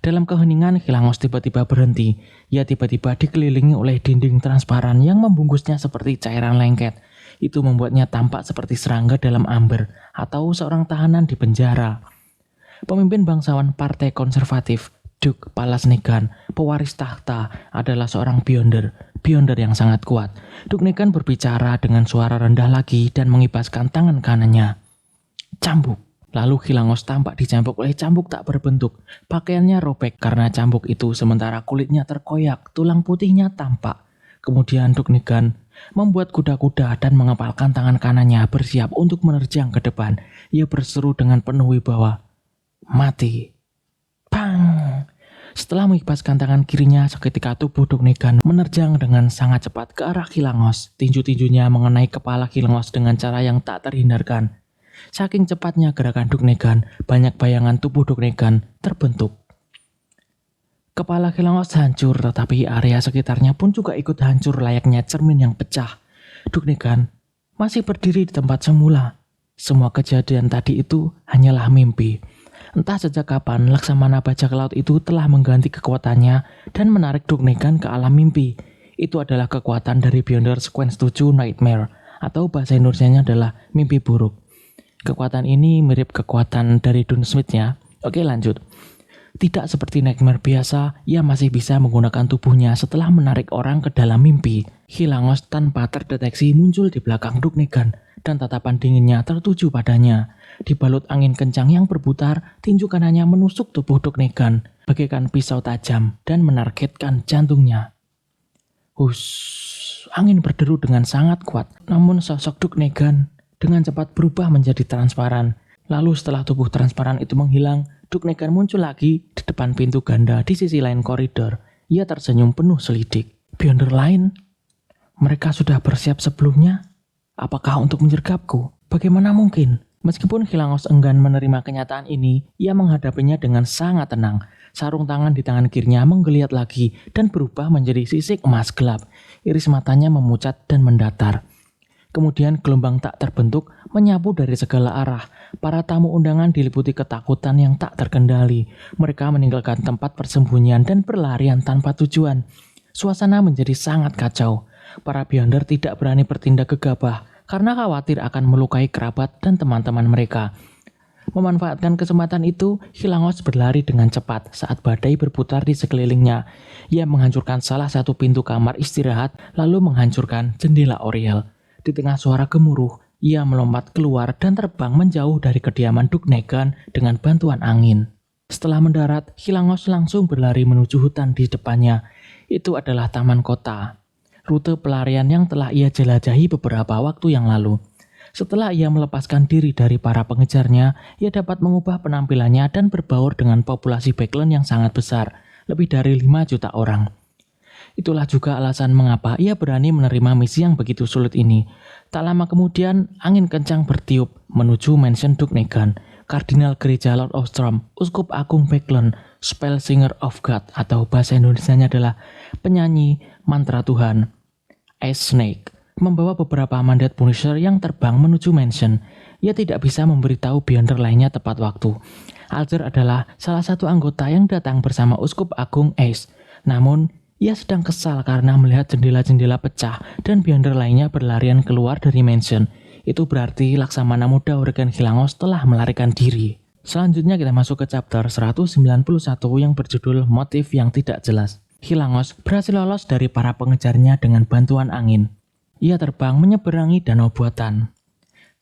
Dalam keheningan, Hilangos tiba-tiba berhenti. Ia tiba-tiba dikelilingi oleh dinding transparan yang membungkusnya seperti cairan lengket. Itu membuatnya tampak seperti serangga dalam amber atau seorang tahanan di penjara. Pemimpin bangsawan Partai Konservatif, Duke Palasnegan, pewaris tahta, adalah seorang Beyonder yang sangat kuat. Duke Negan berbicara dengan suara rendah lagi dan mengibaskan tangan kanannya. Cambuk. Lalu Hilangos tampak dicambuk oleh cambuk tak berbentuk. Pakaiannya robek karena cambuk itu, sementara kulitnya terkoyak, tulang putihnya tampak. Kemudian Duke Negan membuat kuda-kuda dan mengepalkan tangan kanannya bersiap untuk menerjang ke depan. Ia berseru dengan penuh wibawa, "Mati!" Pang! Setelah mengibaskan tangan kirinya, seketika tubuh Duke Negan menerjang dengan sangat cepat ke arah Hilangos. Tinju-tinjunya mengenai kepala Hilangos dengan cara yang tak terhindarkan. Saking cepatnya gerakan Duke Negan, banyak bayangan tubuh Duke Negan terbentuk. Kepala Hilangos hancur, tetapi area sekitarnya pun juga ikut hancur layaknya cermin yang pecah. Duke Negan masih berdiri di tempat semula. Semua kejadian tadi itu hanyalah mimpi. Entah sejak kapan Laksamana bajak laut itu telah mengganti kekuatannya dan menarik Duke Negan ke alam mimpi. Itu adalah kekuatan dari Beyonder Sequence 7 Nightmare, atau bahasa Indonesianya adalah mimpi buruk. Kekuatan ini mirip kekuatan dari Dune Smith-nya. Oke, lanjut. Tidak seperti Nightmare biasa, ia masih bisa menggunakan tubuhnya setelah menarik orang ke dalam mimpi. Hilangos tanpa terdeteksi muncul di belakang Duke Negan, dan tatapan dinginnya tertuju padanya. Dibalut angin kencang yang berputar, tinju kanannya menusuk tubuh Duke Negan bagaikan pisau tajam dan menargetkan jantungnya. Hush, angin berderu dengan sangat kuat, namun sosok Duke Negan dengan cepat berubah menjadi transparan. Lalu setelah tubuh transparan itu menghilang, Duke Negan muncul lagi di depan pintu ganda di sisi lain koridor. Ia tersenyum penuh selidik. Beyonder lain? Mereka sudah bersiap sebelumnya? Apakah untuk menyergapku? Bagaimana mungkin? Meskipun Hilangos enggan menerima kenyataan ini, ia menghadapinya dengan sangat tenang. Sarung tangan di tangan kirinya menggeliat lagi dan berubah menjadi sisik emas gelap. Iris matanya memucat dan mendatar. Kemudian gelombang tak terbentuk menyapu dari segala arah. Para tamu undangan diliputi ketakutan yang tak terkendali. Mereka meninggalkan tempat persembunyian dan berlarian tanpa tujuan. Suasana menjadi sangat kacau. Para Beyonder tidak berani bertindak gegabah karena khawatir akan melukai kerabat dan teman-teman mereka. Memanfaatkan kesempatan itu, Hilangos berlari dengan cepat saat badai berputar di sekelilingnya. Ia menghancurkan salah satu pintu kamar istirahat lalu menghancurkan jendela Oriel. Di tengah suara gemuruh, ia melompat keluar dan terbang menjauh dari kediaman Duke Negan dengan bantuan angin. Setelah mendarat, Hilangos langsung berlari menuju hutan di depannya. Itu adalah taman kota, rute pelarian yang telah ia jelajahi beberapa waktu yang lalu. Setelah ia melepaskan diri dari para pengejarnya, ia dapat mengubah penampilannya dan berbaur dengan populasi Backland yang sangat besar, lebih dari 5 juta orang. Itulah juga alasan mengapa ia berani menerima misi yang begitu sulit ini. Tak lama kemudian, angin kencang bertiup menuju mansion Duke Negan. Kardinal Gereja Lord of Storm, Uskup Agung Backland, Spell Singer of God, atau bahasa Indonesianya adalah penyanyi mantra Tuhan, Ice Snake, membawa beberapa mandat Punisher yang terbang menuju mansion. Ia tidak bisa memberitahu Beyonder lainnya tepat waktu. Alger adalah salah satu anggota yang datang bersama Uskup Agung Ace. Namun, ia sedang kesal karena melihat jendela-jendela pecah dan Beyonder lainnya berlarian keluar dari mansion. Itu berarti Laksamana Muda Urigen Hilangos telah melarikan diri. Selanjutnya kita masuk ke chapter 191 yang berjudul Motif yang Tidak Jelas. Hilangos berhasil lolos dari para pengejarnya dengan bantuan angin. Ia terbang menyeberangi danau buatan.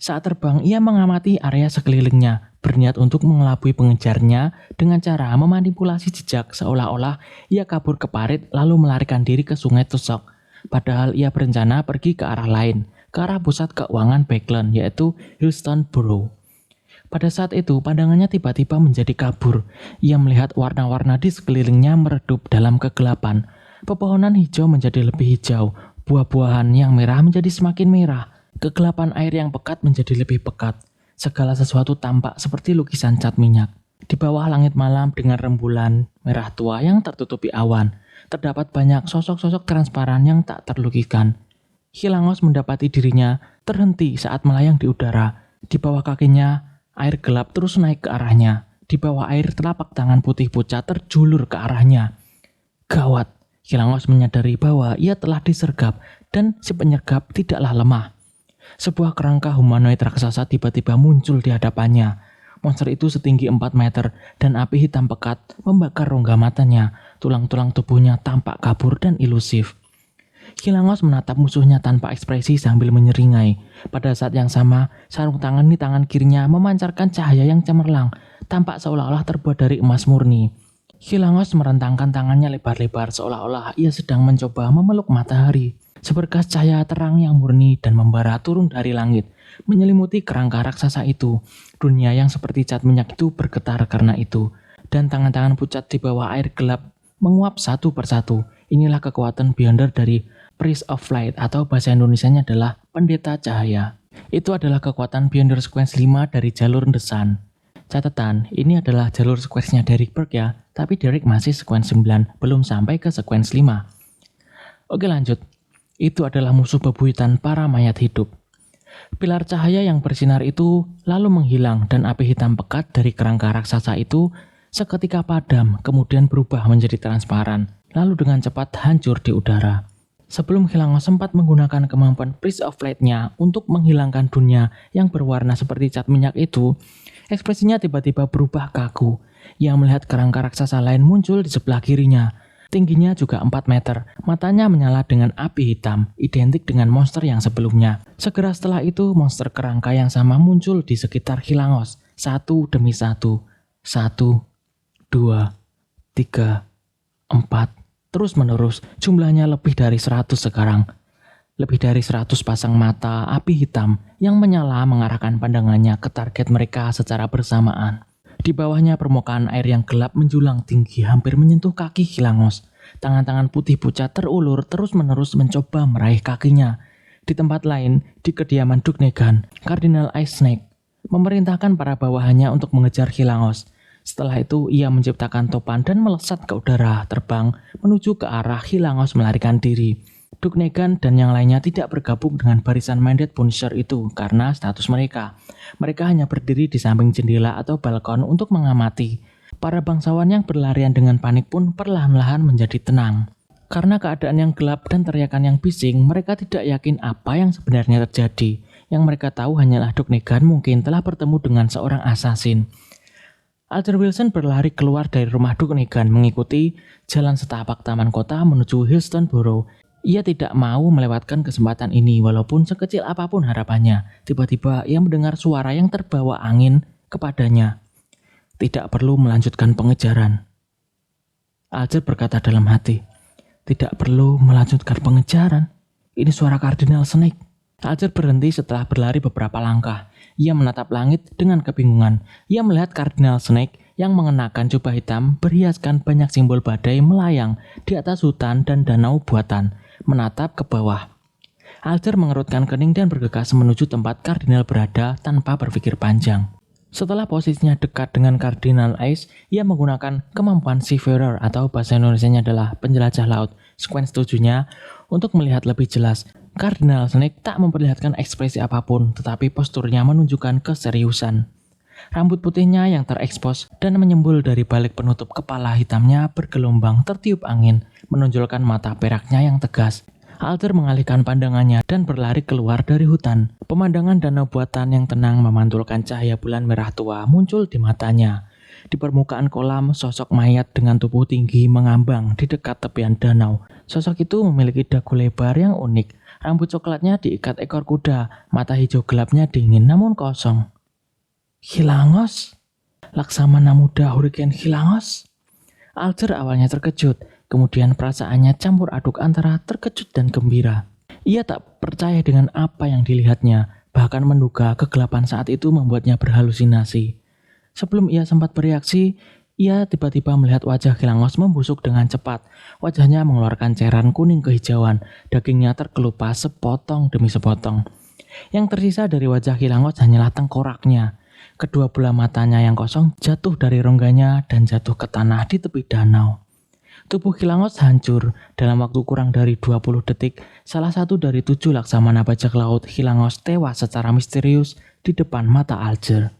Saat terbang, ia mengamati area sekelilingnya, berniat untuk mengelabui pengejarnya dengan cara memanipulasi jejak seolah-olah ia kabur ke parit lalu melarikan diri ke sungai Tusok. Padahal ia berencana pergi ke arah lain, ke arah pusat keuangan Backland, yaitu Hillstone Borough. Pada saat itu, pandangannya tiba-tiba menjadi kabur. Ia melihat warna-warna di sekelilingnya meredup dalam kegelapan. Pepohonan hijau menjadi lebih hijau, buah-buahan yang merah menjadi semakin merah. Kegelapan air yang pekat menjadi lebih pekat. Segala sesuatu tampak seperti lukisan cat minyak. Di bawah langit malam dengan rembulan merah tua yang tertutupi awan, terdapat banyak sosok-sosok transparan yang tak terlukiskan. Hilangos mendapati dirinya terhenti saat melayang di udara. Di bawah kakinya, air gelap terus naik ke arahnya. Di bawah air telapak tangan putih pucat terjulur ke arahnya. Gawat, Hilangos menyadari bahwa ia telah disergap dan si penyergap tidaklah lemah. Sebuah kerangka humanoid raksasa tiba-tiba muncul di hadapannya. Monster itu setinggi 4 meter dan api hitam pekat membakar rongga matanya. Tulang-tulang tubuhnya tampak kabur dan ilusif. Hilangos menatap musuhnya tanpa ekspresi sambil menyeringai. Pada saat yang sama, sarung tangan di tangan kirinya memancarkan cahaya yang cemerlang, tampak seolah-olah terbuat dari emas murni. Hilangos merentangkan tangannya lebar-lebar seolah-olah ia sedang mencoba memeluk matahari. Seberkas cahaya terang yang murni dan membara turun dari langit, menyelimuti kerangka raksasa itu. Dunia yang seperti cat minyak itu bergetar karena itu. Dan tangan-tangan pucat di bawah air gelap menguap satu persatu. Inilah kekuatan Beyonder dari Priest of Light atau bahasa Indonesianya adalah pendeta cahaya. Itu adalah kekuatan Beyonder Sequence 5 dari jalur The Sun. Catatan, ini adalah jalur sequence-nya Derek Burke ya, tapi Derek masih sequence 9, belum sampai ke sequence 5. Oke lanjut. Itu adalah musuh bebuyutan para mayat hidup. Pilar cahaya yang bersinar itu lalu menghilang dan api hitam pekat dari kerangka raksasa itu seketika padam, kemudian berubah menjadi transparan, lalu dengan cepat hancur di udara. Sebelum Hilangos sempat menggunakan kemampuan Priest of Light-nya untuk menghilangkan dunia yang berwarna seperti cat minyak itu, ekspresinya tiba-tiba berubah kaku. Ia melihat kerangka raksasa lain muncul di sebelah kirinya. Tingginya juga 4 meter, matanya menyala dengan api hitam, identik dengan monster yang sebelumnya. Segera setelah itu, monster kerangka yang sama muncul di sekitar Hilangos, satu demi satu. 1, 2, 3, 4, terus menerus, jumlahnya lebih dari 100 sekarang. Lebih dari 100 pasang mata api hitam yang menyala mengarahkan pandangannya ke target mereka secara bersamaan. Di bawahnya permukaan air yang gelap menjulang tinggi hampir menyentuh kaki Hilangos. Tangan-tangan putih pucat terulur terus-menerus mencoba meraih kakinya. Di tempat lain, di kediaman Dugnegan, Kardinal Ice Snake memerintahkan para bawahannya untuk mengejar Hilangos. Setelah itu, ia menciptakan topan dan melesat ke udara, terbang menuju ke arah Hilangos melarikan diri. Dugnegan dan yang lainnya tidak bergabung dengan barisan Minded Punisher itu karena status mereka. Mereka hanya berdiri di samping jendela atau balkon untuk mengamati. Para bangsawan yang berlarian dengan panik pun perlahan-lahan menjadi tenang. Karena keadaan yang gelap dan teriakan yang bising, mereka tidak yakin apa yang sebenarnya terjadi. Yang mereka tahu hanyalah Dugnegan mungkin telah bertemu dengan seorang asasin. Alger Wilson berlari keluar dari rumah Dugnegan mengikuti jalan setapak taman kota menuju Hillstone Borough. Ia tidak mau melewatkan kesempatan ini walaupun sekecil apapun harapannya. Tiba-tiba ia mendengar suara yang terbawa angin kepadanya. Tidak perlu melanjutkan pengejaran. Alger berkata dalam hati. Tidak perlu melanjutkan pengejaran. Ini suara Kardinal Snake. Alger berhenti setelah berlari beberapa langkah. Ia menatap langit dengan kebingungan. Ia melihat Kardinal Snake yang mengenakan jubah hitam berhiaskan banyak simbol badai melayang di atas hutan dan danau buatan, menatap ke bawah. Alger mengerutkan kening dan bergegas menuju tempat Kardinal berada tanpa berpikir panjang. Setelah posisinya dekat dengan Kardinal Ice, ia menggunakan kemampuan Seafarer atau bahasa Indonesianya adalah penjelajah laut, sequence 7-nya, untuk melihat lebih jelas. Kardinal Snake tak memperlihatkan ekspresi apapun, tetapi posturnya menunjukkan keseriusan. Rambut putihnya yang terekspos dan menyembul dari balik penutup kepala hitamnya bergelombang tertiup angin, menonjolkan mata peraknya yang tegas. Alger mengalihkan pandangannya dan berlari keluar dari hutan. Pemandangan danau buatan yang tenang memantulkan cahaya bulan merah tua muncul di matanya. Di permukaan kolam, sosok mayat dengan tubuh tinggi mengambang di dekat tepian danau. Sosok itu memiliki dagu lebar yang unik. Rambut coklatnya diikat ekor kuda, mata hijau gelapnya dingin namun kosong. Hilangos? Laksamana muda Hurricane Hilangos? Alger awalnya terkejut, kemudian perasaannya campur aduk antara terkejut dan gembira. Ia tak percaya dengan apa yang dilihatnya, bahkan menduga kegelapan saat itu membuatnya berhalusinasi. Sebelum ia sempat bereaksi, ia tiba-tiba melihat wajah Hilangos membusuk dengan cepat. Wajahnya mengeluarkan cairan kuning kehijauan, dagingnya terkelupas sepotong demi sepotong. Yang tersisa dari wajah Hilangos hanyalah tengkoraknya. Kedua bola matanya yang kosong jatuh dari rongganya dan jatuh ke tanah di tepi danau. Tubuh Hilangos hancur. Dalam waktu kurang dari 20 detik, salah satu dari 7 laksamana bajak laut Hilangos tewas secara misterius di depan mata Alger.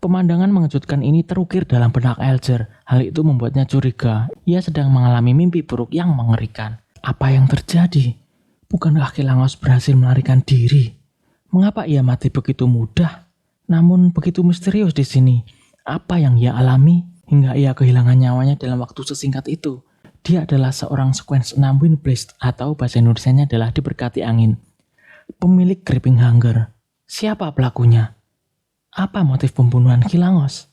Pemandangan mengejutkan ini terukir dalam benak Alger. Hal itu membuatnya curiga. Ia sedang mengalami mimpi buruk yang mengerikan. Apa yang terjadi? Bukankah Kilangos berhasil melarikan diri? Mengapa ia mati begitu mudah? Namun begitu misterius di sini. Apa yang ia alami hingga ia kehilangan nyawanya dalam waktu sesingkat itu? Dia adalah seorang Sequence 6 Windblast atau bahasa Indonesianya adalah diberkati angin. Pemilik Creeping Hunger. Siapa pelakunya? Apa motif pembunuhan Kilangos?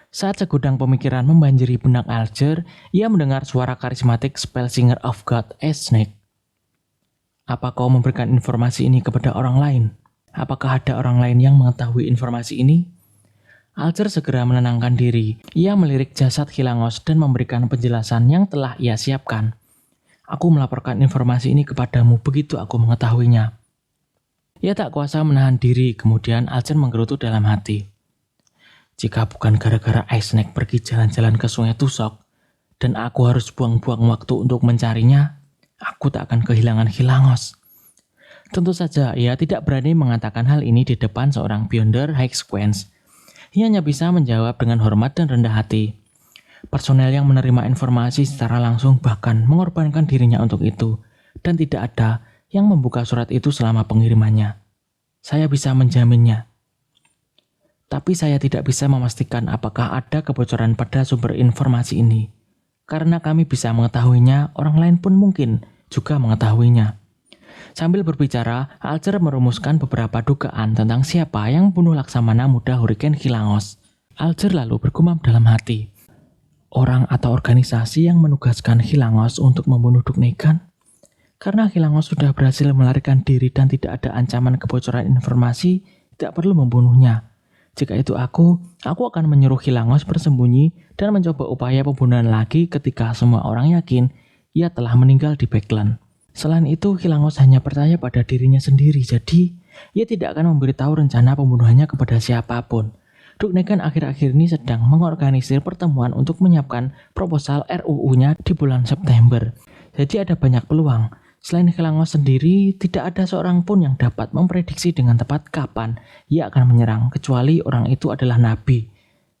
Saat segudang pemikiran membanjiri benak Alger, ia mendengar suara karismatik Spellsinger of God, Snake. Apa kau memberikan informasi ini kepada orang lain? Apakah ada orang lain yang mengetahui informasi ini? Alger segera menenangkan diri. Ia melirik jasad Kilangos dan memberikan penjelasan yang telah ia siapkan. Aku melaporkan informasi ini kepadamu begitu aku mengetahuinya. Ia tak kuasa menahan diri, kemudian Alger menggerutu dalam hati. Jika bukan gara-gara Ice Snake pergi jalan-jalan ke sungai Tusok, dan aku harus buang-buang waktu untuk mencarinya, aku tak akan kehilangan Kilangos. Tentu saja ia tidak berani mengatakan hal ini di depan seorang Beyonder High Sequence. Ia hanya bisa menjawab dengan hormat dan rendah hati. Personel yang menerima informasi secara langsung bahkan mengorbankan dirinya untuk itu, dan tidak ada yang membuka surat itu selama pengirimannya. Saya bisa menjaminnya. Tapi saya tidak bisa memastikan apakah ada kebocoran pada sumber informasi ini. Karena kami bisa mengetahuinya, orang lain pun mungkin juga mengetahuinya. Sambil berbicara, Alger merumuskan beberapa dugaan tentang siapa yang membunuh Laksamana Muda Hurricane Kilangos. Alger lalu bergumam dalam hati. Orang atau organisasi yang menugaskan Kilangos untuk membunuh Duknegan? Karena Kilangos sudah berhasil melarikan diri dan tidak ada ancaman kebocoran informasi, tidak perlu membunuhnya. Jika itu aku akan menyuruh Kilangos bersembunyi dan mencoba upaya pembunuhan lagi ketika semua orang yakin ia telah meninggal di Backland. Selain itu, Kilangos hanya percaya pada dirinya sendiri, jadi ia tidak akan memberitahu rencana pembunuhannya kepada siapapun. Duknegan akhir-akhir ini sedang mengorganisir pertemuan untuk menyiapkan proposal RUU-nya di bulan September. Jadi ada banyak peluang. Selain Kilangos sendiri, tidak ada seorang pun yang dapat memprediksi dengan tepat kapan ia akan menyerang, kecuali orang itu adalah nabi.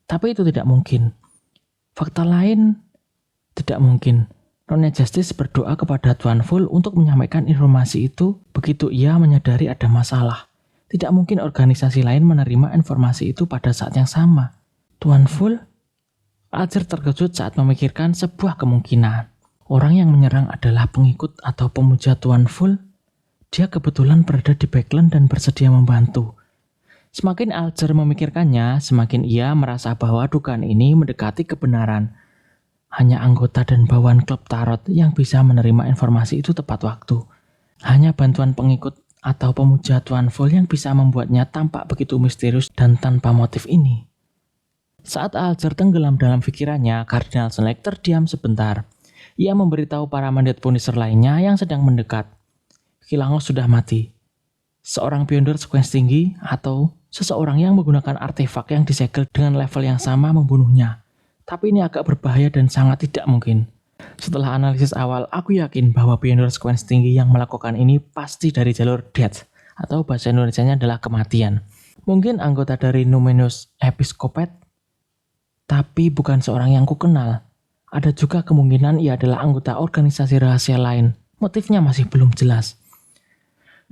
Tapi itu tidak mungkin. Fakta lain, tidak mungkin. Nona Justice berdoa kepada Tuan Full untuk menyampaikan informasi itu begitu ia menyadari ada masalah. Tidak mungkin organisasi lain menerima informasi itu pada saat yang sama. Tuan Full? Alger terkejut saat memikirkan sebuah kemungkinan. Orang yang menyerang adalah pengikut atau pemuja Tuan Full. Dia kebetulan berada di Backland dan bersedia membantu. Semakin Alger memikirkannya, semakin ia merasa bahwa dugaan ini mendekati kebenaran. Hanya anggota dan bawahan klub tarot yang bisa menerima informasi itu tepat waktu. Hanya bantuan pengikut atau pemuja Tuan Full yang bisa membuatnya tampak begitu misterius dan tanpa motif ini. Saat Alger tenggelam dalam pikirannya, Kardinal Snake terdiam sebentar. Ia memberitahu para mandat Punisher lainnya yang sedang mendekat. Kilangos sudah mati. Seorang Beyonder Sequence tinggi atau seseorang yang menggunakan artefak yang disegel dengan level yang sama membunuhnya. Tapi ini agak berbahaya dan sangat tidak mungkin. Setelah analisis awal, aku yakin bahwa Beyonder Sequence tinggi yang melakukan ini pasti dari jalur Death, atau bahasa Indonesianya adalah kematian. Mungkin anggota dari Numenus Episcopate, tapi bukan seorang yang kukenal. Ada juga kemungkinan ia adalah anggota organisasi rahasia lain. Motifnya masih belum jelas.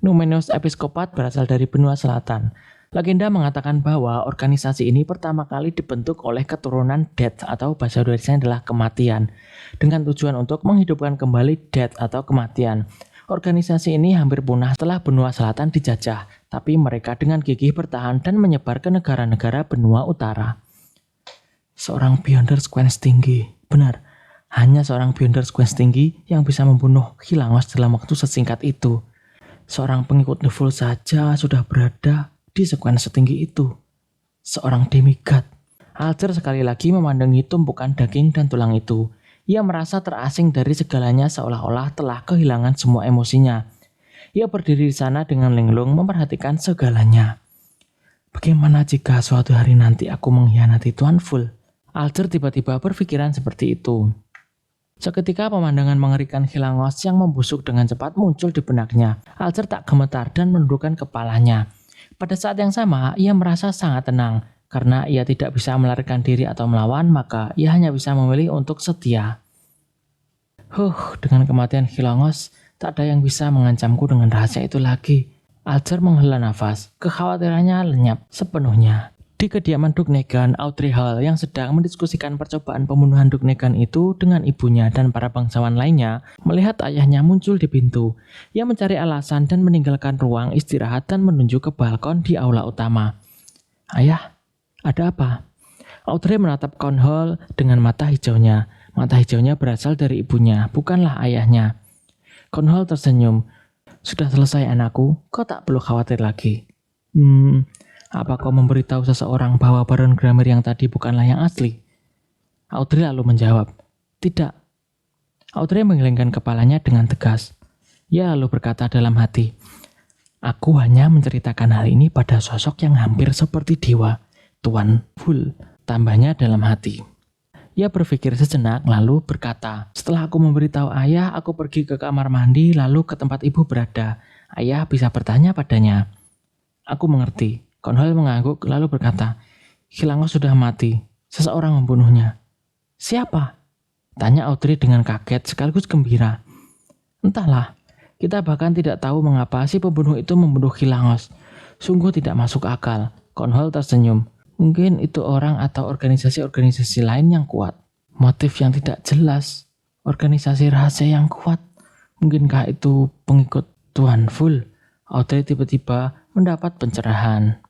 Numenus Episcopate berasal dari benua selatan. Legenda mengatakan bahwa organisasi ini pertama kali dibentuk oleh keturunan Death atau bahasa Indonesia adalah kematian, dengan tujuan untuk menghidupkan kembali Death atau kematian. Organisasi ini hampir punah setelah benua selatan dijajah, tapi mereka dengan gigih bertahan dan menyebar ke negara-negara benua utara. Seorang Beyonder Sequence tinggi. Benar, hanya seorang Beyonder Sequence tinggi yang bisa membunuh Kilangos dalam waktu sesingkat itu. Seorang pengikut The Full saja sudah berada di sequence setinggi itu. Seorang demigod. Alger sekali lagi memandangi tumpukan daging dan tulang itu. Ia merasa terasing dari segalanya seolah-olah telah kehilangan semua emosinya. Ia berdiri di sana dengan linglung memperhatikan segalanya. Bagaimana jika suatu hari nanti aku mengkhianati Tuan Full? Alger tiba-tiba berpikiran seperti itu. Seketika pemandangan mengerikan Kilangos yang membusuk dengan cepat muncul di benaknya. Alger tak gemetar dan menundukkan kepalanya. Pada saat yang sama, ia merasa sangat tenang Karena ia tidak bisa melarikan diri atau melawan, maka ia hanya bisa memilih untuk setia. Dengan kematian Khilangos, tak ada yang bisa mengancamku dengan rahasia itu lagi. Alger menghela nafas, kekhawatirannya lenyap sepenuhnya. Di kediaman Duknegan, Audrey Hall yang sedang mendiskusikan percobaan pembunuhan Duknegan itu dengan ibunya dan para bangsawan lainnya, melihat ayahnya muncul di pintu. Ia mencari alasan dan meninggalkan ruang istirahat dan menuju ke balkon di aula utama. "Ayah, ada apa?" Audrey menatap Hall dengan mata hijaunya. Mata hijaunya berasal dari ibunya, bukanlah ayahnya. Hall tersenyum. "Sudah selesai anakku, kau tak perlu khawatir lagi." Apa kau memberitahu seseorang bahwa Baron Gramir yang tadi bukanlah yang asli?" Audrey lalu menjawab, "Tidak." Audrey menggelengkan kepalanya dengan tegas. Ia lalu berkata dalam hati, "Aku hanya menceritakan hal ini pada sosok yang hampir seperti dewa, Tuan Bull." Tambahnya dalam hati. Ia berpikir sejenak lalu berkata, "Setelah aku memberitahu ayah, aku pergi ke kamar mandi lalu ke tempat ibu berada. Ayah bisa bertanya padanya." "Aku mengerti." Hall mengangguk lalu berkata, "Khilangos sudah mati. Seseorang membunuhnya." "Siapa?" tanya Audrey dengan kaget sekaligus gembira. "Entahlah. Kita bahkan tidak tahu mengapa si pembunuh itu membunuh Khilangos. Sungguh tidak masuk akal." Hall tersenyum. "Mungkin itu orang atau organisasi-organisasi lain yang kuat. Motif yang tidak jelas. Organisasi rahasia yang kuat. Mungkinkah itu pengikut Tuan Bull?" Audrey tiba-tiba mendapat pencerahan.